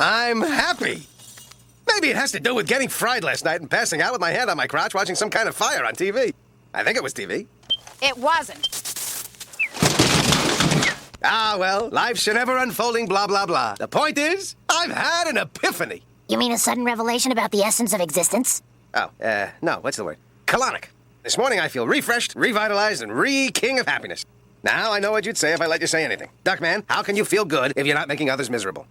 I'm happy. Maybe it has to do with getting fried last night and passing out with my hand on my crotch watching some kind of fire on TV. I think it was TV. It wasn't. Ah, well, life's an ever-unfolding blah, blah, blah. The point is, I've had an epiphany. You mean a sudden revelation about the essence of existence? Oh, no, what's the word? Colonic. This morning I feel refreshed, revitalized, and re-king of happiness. Now I know what you'd say if I let you say anything. Duckman, how can you feel good if you're not making others miserable?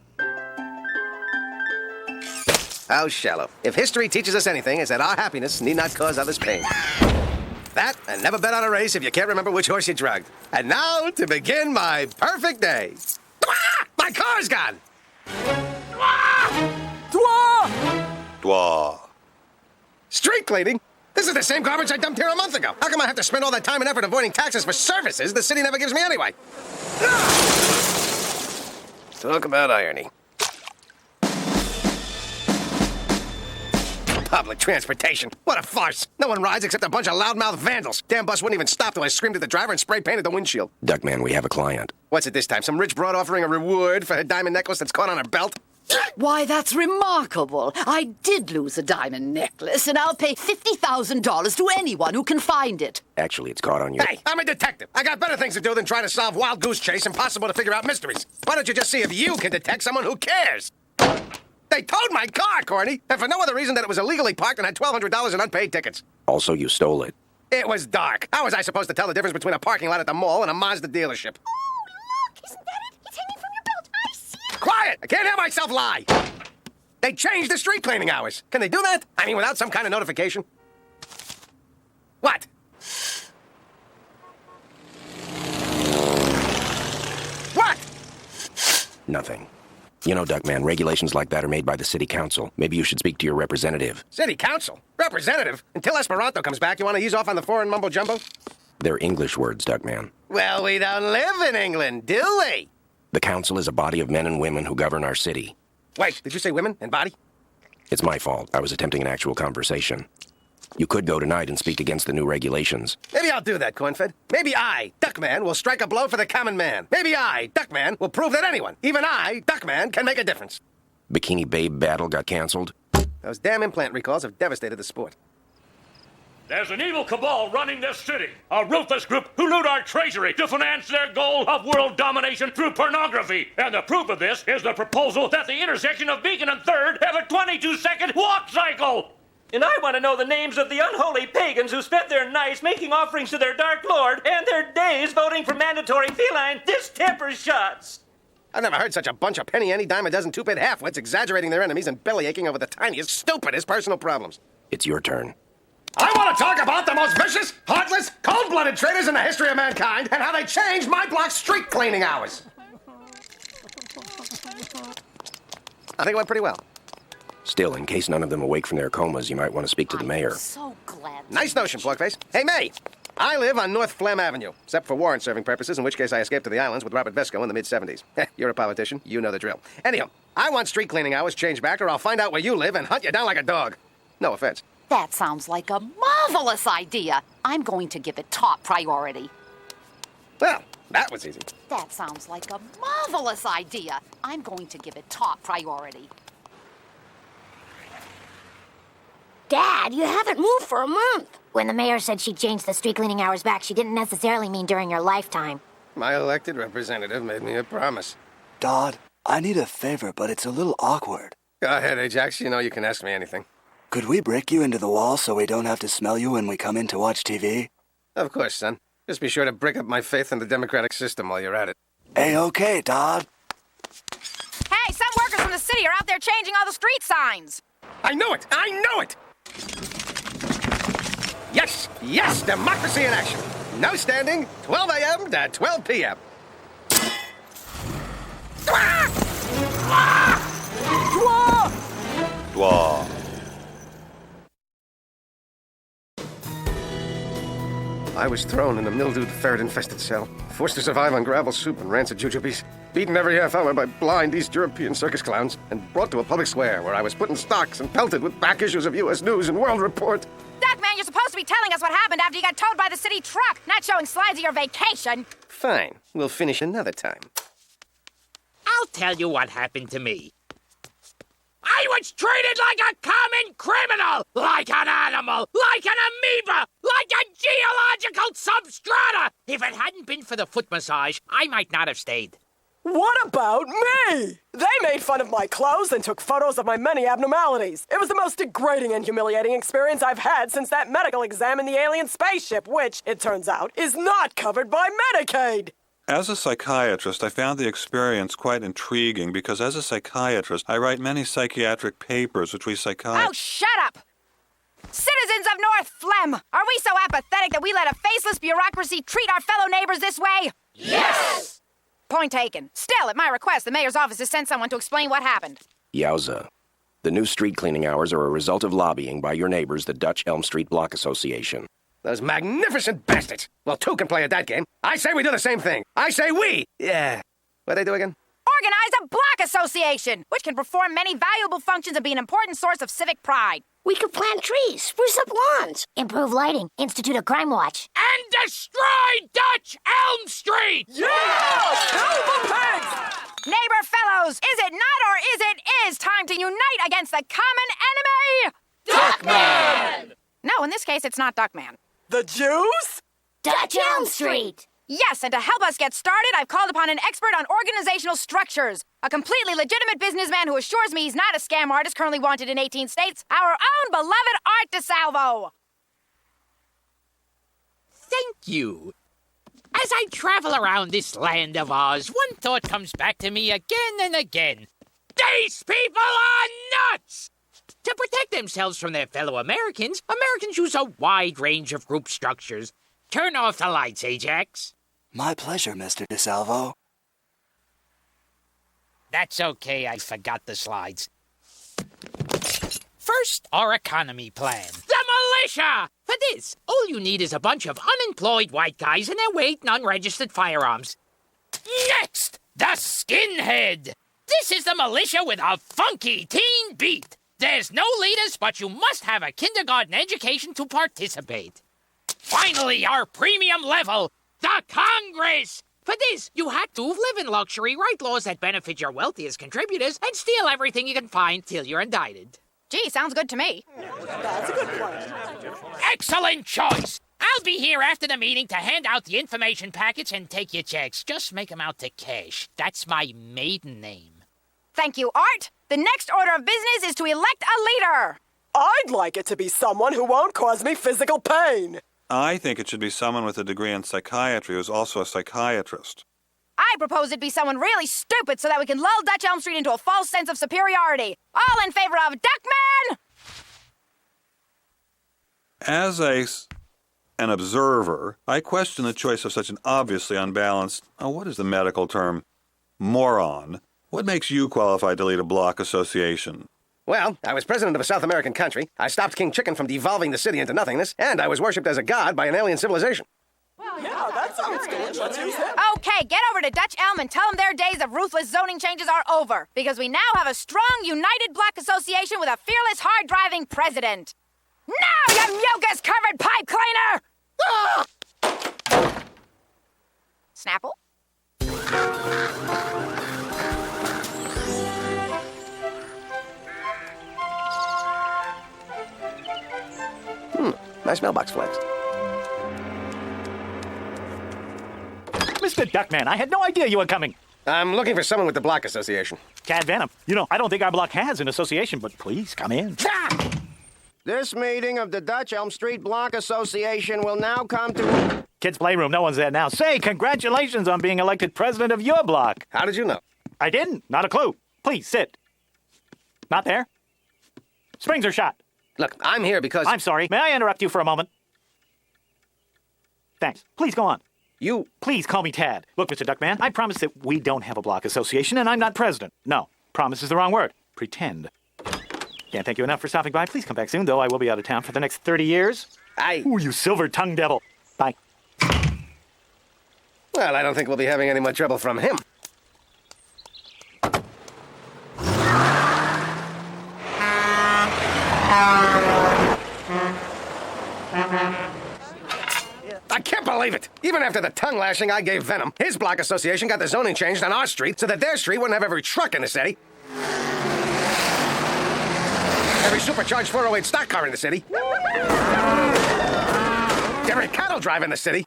How shallow. If history teaches us anything, it's that our happiness need not cause others pain. That, and never bet on a race if you can't remember which horse you drugged. And now, to begin my perfect day. Dwah! My car's gone! Dwah! Dwah! Dwah. Street cleaning? This is the same garbage I dumped here a month ago. How come I have to spend all that time and effort avoiding taxes for services the city never gives me anyway? Talk about irony. Public transportation. What a farce. No one rides except a bunch of loudmouth vandals. Damn bus wouldn't even stop till I screamed at the driver and spray painted the windshield. Duckman, we have a client. What's it this time? Some rich broad offering a reward for her diamond necklace that's caught on her belt? Why, that's remarkable. I did lose a diamond necklace, and I'll pay $50,000 to anyone who can find it. Actually, it's caught on your... Hey, I'm a detective. I got better things to do than try to solve wild goose chase impossible to figure out mysteries. Why don't you just see if you can detect someone who cares? They towed my car, Corny, and for no other reason than it was illegally parked and had $1,200 in unpaid tickets. Also, you stole it. It was dark. How was I supposed to tell the difference between a parking lot at the mall and a Mazda dealership? Oh, look! Isn't that it? It's hanging from your belt. I see it. Quiet! I can't hear myself lie. They changed the street cleaning hours. Can they do that? I mean, without some kind of notification? What? What? Nothing. You know, Duckman, regulations like that are made by the city council. Maybe you should speak to your representative. City council? Representative? Until Esperanto comes back, you want to ease off on the foreign mumbo-jumbo? They're English words, Duckman. Well, we don't live in England, do we? The council is a body of men and women who govern our city. Wait, did you say women and body? It's my fault. I was attempting an actual conversation. You could go tonight and speak against the new regulations. Maybe I'll do that, Cornfed. Maybe I, Duckman, will strike a blow for the common man. Maybe I, Duckman, will prove that anyone, even I, Duckman, can make a difference. Bikini Babe battle got canceled. Those damn implant recalls have devastated the sport. There's an evil cabal running this city. A ruthless group who loot our treasury to finance their goal of world domination through pornography. And the proof of this is the proposal that the intersection of Beacon and 3rd have a 22-second walk cycle. And I want to know the names of the unholy pagans who spent their nights making offerings to their dark lord and their days voting for mandatory feline distemper shots. I've never heard such a bunch of penny any dime a dozen two-bit half-wits exaggerating their enemies and bellyaching over the tiniest, stupidest personal problems. It's your turn. I want to talk about the most vicious, heartless, cold-blooded traitors in the history of mankind and how they changed my block's street cleaning hours. I think it went pretty well. Still, in case none of them awake from their comas, you might want to speak to the mayor. I'm so glad. Nice notion, Plugface. Hey, May! I live on North Phlegm Avenue, except for warrant-serving purposes, in which case I escaped to the islands with Robert Vesco in the mid-'70s. You're a politician. You know the drill. Anyhow, I want street cleaning hours changed back, or I'll find out where you live and hunt you down like a dog. No offense. That sounds like a marvelous idea. I'm going to give it top priority. Well, that was easy. That sounds like a marvelous idea. I'm going to give it top priority. Dad, you haven't moved for a month. When the mayor said she'd change the street cleaning hours back, she didn't necessarily mean during your lifetime. My elected representative made me a promise. Dodd, I need a favor, but it's a little awkward. Go ahead, Ajax. You know you can ask me anything. Could we break you into the wall so we don't have to smell you when we come in to watch TV? Of course, son. Just be sure to break up my faith in the democratic system while you're at it. A-okay, Dodd. Hey, some workers from the city are out there changing all the street signs. I knew it! I knew it! Yes! Yes! Democracy in action! No standing, 12 a.m. to 12 p.m. Dwah! Dwah! Dwah! I was thrown in a mildewed, ferret-infested cell, forced to survive on gravel soup and rancid jujubes, beaten every half hour by blind East European circus clowns, and brought to a public square where I was put in stocks and pelted with back issues of U.S. News and World Report. Duckman, you're supposed to be telling us what happened after you got towed by the city truck, not showing slides of your vacation. Fine. We'll finish another time. I'll tell you what happened to me. I was treated like a common criminal, like an animal, like an amoeba, like a geological substrata. If it hadn't been for the foot massage, I might not have stayed. What about me? They made fun of my clothes and took photos of my many abnormalities. It was the most degrading and humiliating experience I've had since that medical exam in the alien spaceship, which, it turns out, is not covered by Medicaid. As a psychiatrist, I found the experience quite intriguing because as a psychiatrist, I write many psychiatric papers which we psychiatrists... Oh, shut up! Citizens of North Phlegm, are we so apathetic that we let a faceless bureaucracy treat our fellow neighbors this way? Yes! Point taken. Still, at my request, the mayor's office has sent someone to explain what happened. Yowza. The new street cleaning hours are a result of lobbying by your neighbors, the Dutch Elm Street Block Association. Those magnificent bastards. Well, two can play at that game. I say we do the same thing. I say we. Yeah. What'd they do again? Organize a block association, which can perform many valuable functions and be an important source of civic pride. We could plant trees, spruce up lawns, improve lighting, institute a crime watch. And destroy Dutch Elm Street! Yeah! Kill the pigs! Neighbor fellows, is it not or is time to unite against the common enemy? Duckman! No, in this case, it's not Duckman. The Jews? Dutch Elm Street! Yes, and to help us get started, I've called upon an expert on organizational structures. A completely legitimate businessman who assures me he's not a scam artist currently wanted in 18 states. Our own beloved Art DeSalvo. Thank you. As I travel around this land of Oz, one thought comes back to me again and again. These people are nuts! To protect themselves from their fellow Americans, Americans use a wide range of group structures. Turn off the lights, Ajax. My pleasure, Mr. DeSalvo. That's okay, I forgot the slides. First, our economy plan. The militia! For this, all you need is a bunch of unemployed white guys and their weight and unregistered firearms. Next, the skinhead. This is the militia with a funky teen beat. There's no leaders, but you must have a kindergarten education to participate. Finally, our premium level, the Congress. For this, you have to live in luxury, write laws that benefit your wealthiest contributors, and steal everything you can find till you're indicted. Gee, sounds good to me. That's a good plan. Excellent choice. I'll be here after the meeting to hand out the information packets and take your checks. Just make them out to cash. That's my maiden name. Thank you, Art. The next order of business is to elect a leader. I'd like it to be someone who won't cause me physical pain. I think it should be someone with a degree in psychiatry who's also a psychiatrist. I propose it be someone really stupid so that we can lull Dutch Elm Street into a false sense of superiority. All in favor of Duckman? As an observer, I question the choice of such an obviously unbalanced, what is the medical term, moron. What makes you qualified to lead a block association? Well, I was president of a South American country, I stopped King Chicken from devolving the city into nothingness, and I was worshipped as a god by an alien civilization. Yeah, that sounds good. Let's use it. Okay, get over to Dutch Elm and tell them their days of ruthless zoning changes are over, because we now have a strong, united block association with a fearless, hard-driving president. Now, you mucus-covered pipe cleaner! Snapple? Nice mailbox flags. Mr. Duckman, I had no idea you were coming. I'm looking for someone with the Block Association. Cad Venom. You know, I don't think our block has an association, but please come in. This meeting of the Dutch Elm Street Block Association will now come to... Kids' playroom, no one's there now. Say, congratulations on being elected president of your block. How did you know? I didn't. Not a clue. Please, sit. Not there? Springs are shot. Look, I'm here because... I'm sorry. May I interrupt you for a moment? Thanks. Please go on. You... Please call me Tad. Look, Mr. Duckman, I promise that we don't have a block association and I'm not president. No, promise is the wrong word. Pretend. Can't thank you enough for stopping by. Please come back soon, though I will be out of town for the next 30 years. Ooh, you silver-tongued devil. Bye. Well, I don't think we'll be having any more trouble from him. I can't believe it! Even after the tongue lashing I gave Venom, his block association got the zoning changed on our street so that their street wouldn't have every truck in the city. Every supercharged 408 stock car in the city. Every cattle drive in the city.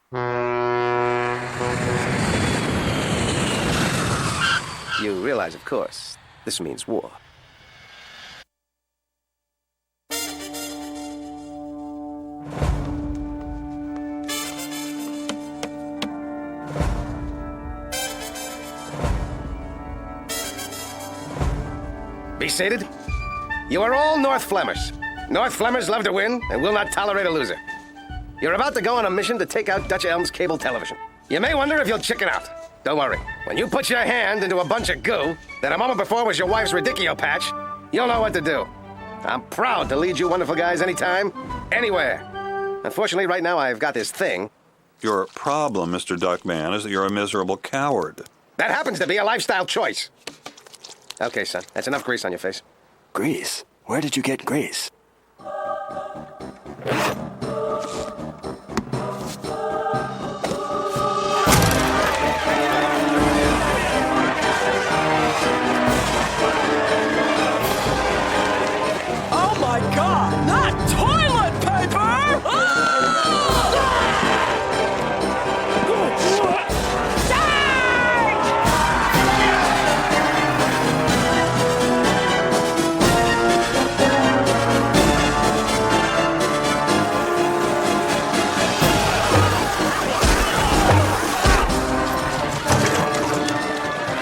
You realize, of course, this means war. Be seated. You are all North Flemmers. North Flemmers love to win and will not tolerate a loser. You're about to go on a mission to take out Dutch Elm's cable television. You may wonder if you'll chicken out. Don't worry. When you put your hand into a bunch of goo that a moment before was your wife's radicchio patch, you'll know what to do. I'm proud to lead you wonderful guys anytime, anywhere. Unfortunately, right now I've got this thing. Your problem, Mr. Duckman, is that you're a miserable coward. That happens to be a lifestyle choice. Okay, son, that's enough grease on your face. Grease? Where did you get grease? Oh my God! Not toilet paper!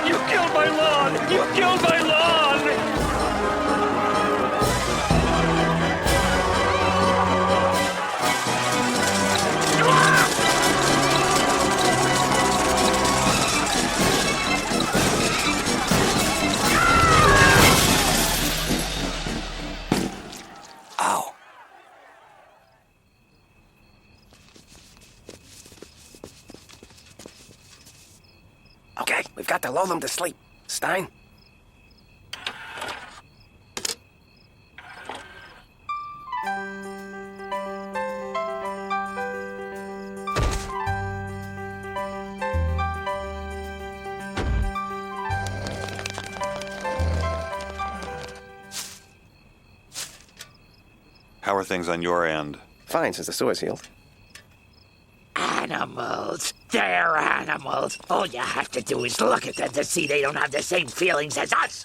You killed my lawn! You killed my lawn! Ow. Okay, we've got to lull them to sleep. Stein? How are things on your end? Fine, since the sewer's healed. Animals. They're animals. All you have to do is look at them to see they don't have the same feelings as us.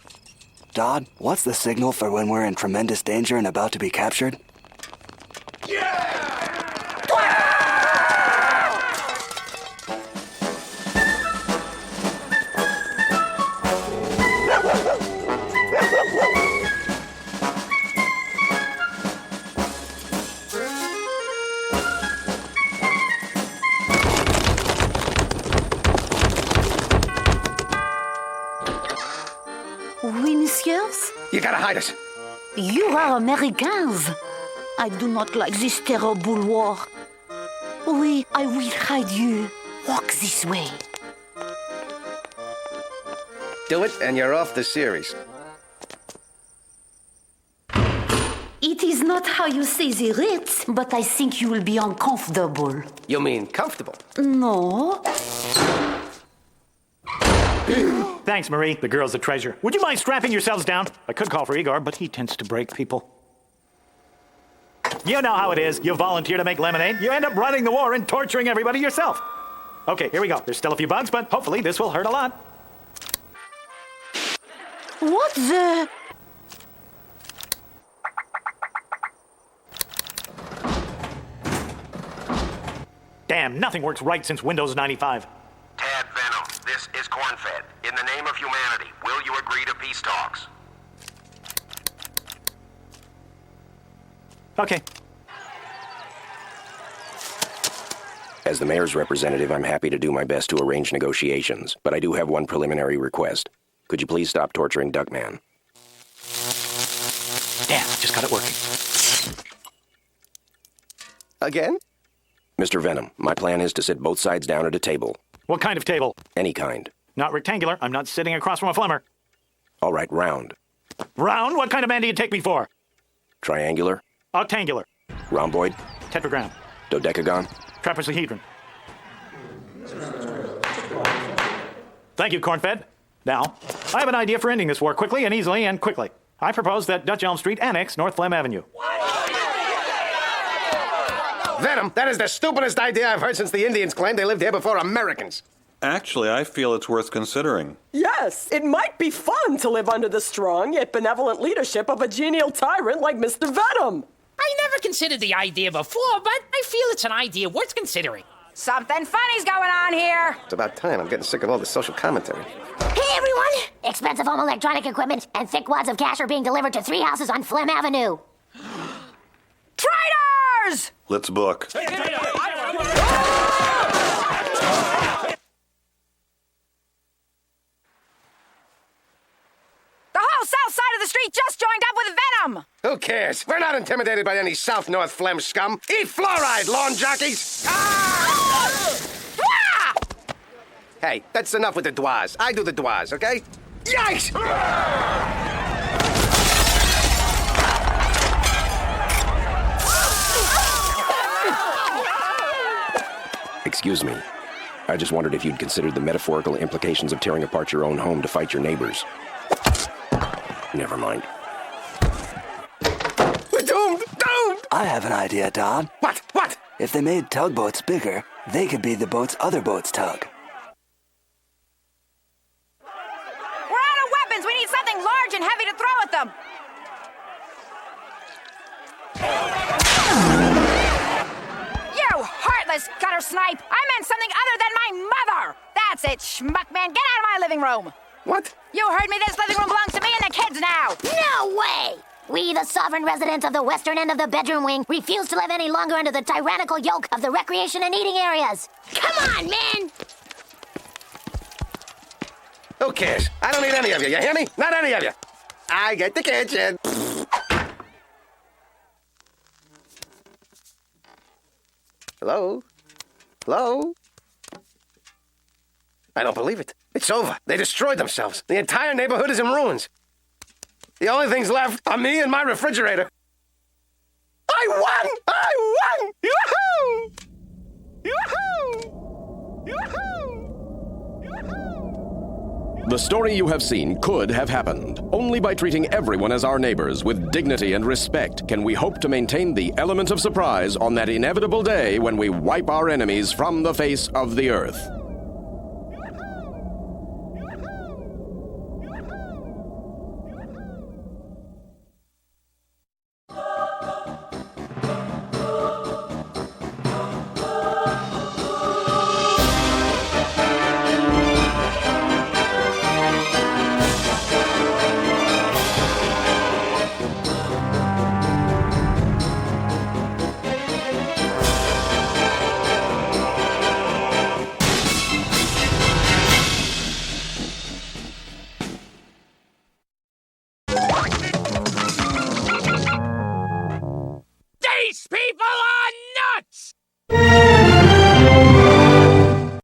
Dodd, what's the signal for when we're in tremendous danger and about to be captured? Oui, messieurs? You gotta hide us. You are Americans. I do not like this terrible war. Oui, I will hide you. Walk this way. Do it, and you're off the series. It is not how you say the Ritz, but I think you will be uncomfortable. You mean comfortable? No. Thanks, Marie. The girl's a treasure. Would you mind strapping yourselves down? I could call for Igor, but he tends to break people. You know how it is. You volunteer to make lemonade, you end up running the war and torturing everybody yourself. Okay, here we go. There's still a few bugs, but hopefully this will hurt a lot. What the... Damn, nothing works right since Windows 95. Tad Venom, this is Cornfed. In the name of humanity, will you agree to peace talks? Okay. As the mayor's representative, I'm happy to do my best to arrange negotiations, but I do have one preliminary request. Could you please stop torturing Duckman? Damn, I just got it working. Again? Mr. Venom, my plan is to sit both sides down at a table. What kind of table? Any kind. Not rectangular. I'm not sitting across from a Flemmer. All right, round. Round? What kind of man do you take me for? Triangular. Octangular. Rhomboid. Tetragram. Dodecagon. Trapezohedron. Thank you, Cornfed. Now, I have an idea for ending this war quickly and easily and quickly. I propose that Dutch Elm Street annex North Flem Avenue. Venom, that is the stupidest idea I've heard since the Indians claimed they lived here before Americans. Actually, I feel it's worth considering. Yes, it might be fun to live under the strong yet benevolent leadership of a genial tyrant like Mr. Venom. I never considered the idea before, but I feel it's an idea worth considering. Something funny's going on here. It's about time. I'm getting sick of all this social commentary. Hey, everyone! Expensive home electronic equipment and thick wads of cash are being delivered to 3 houses on Flem Avenue. Traitors! Let's book. The whole south side of the street just joined up with Venom! Who cares? We're not intimidated by any South North Flem scum. Eat fluoride, lawn jockeys! Hey, that's enough with the doigts. I do the doigts, okay? Yikes! Excuse me. I just wondered if you'd considered the metaphorical implications of tearing apart your own home to fight your neighbors. Never mind. We're doomed! Doomed! I have an idea, Don. What? What? If they made tugboats bigger, they could be the boats other boats tug. We're out of weapons! We need something large and heavy to throw at them! You heartless gutter snipe! I meant something other than my mother! That's it, Schmuckman! Get out of my living room! What? You heard me, this living room belongs to me and the kids now! No way! We, the sovereign residents of the western end of the bedroom wing, refuse to live any longer under the tyrannical yoke of the recreation and eating areas. Come on, man! Who cares? I don't need any of you, you hear me? Not any of you. I get the kitchen. Hello? Hello? I don't believe it. It's over. They destroyed themselves. The entire neighborhood is in ruins. The only things left are me and my refrigerator. I won! I won! Yoo-hoo! Yoo-hoo! Yoo-hoo! The story you have seen could have happened. Only by treating everyone as our neighbors with dignity and respect can we hope to maintain the element of surprise on that inevitable day when we wipe our enemies from the face of the earth.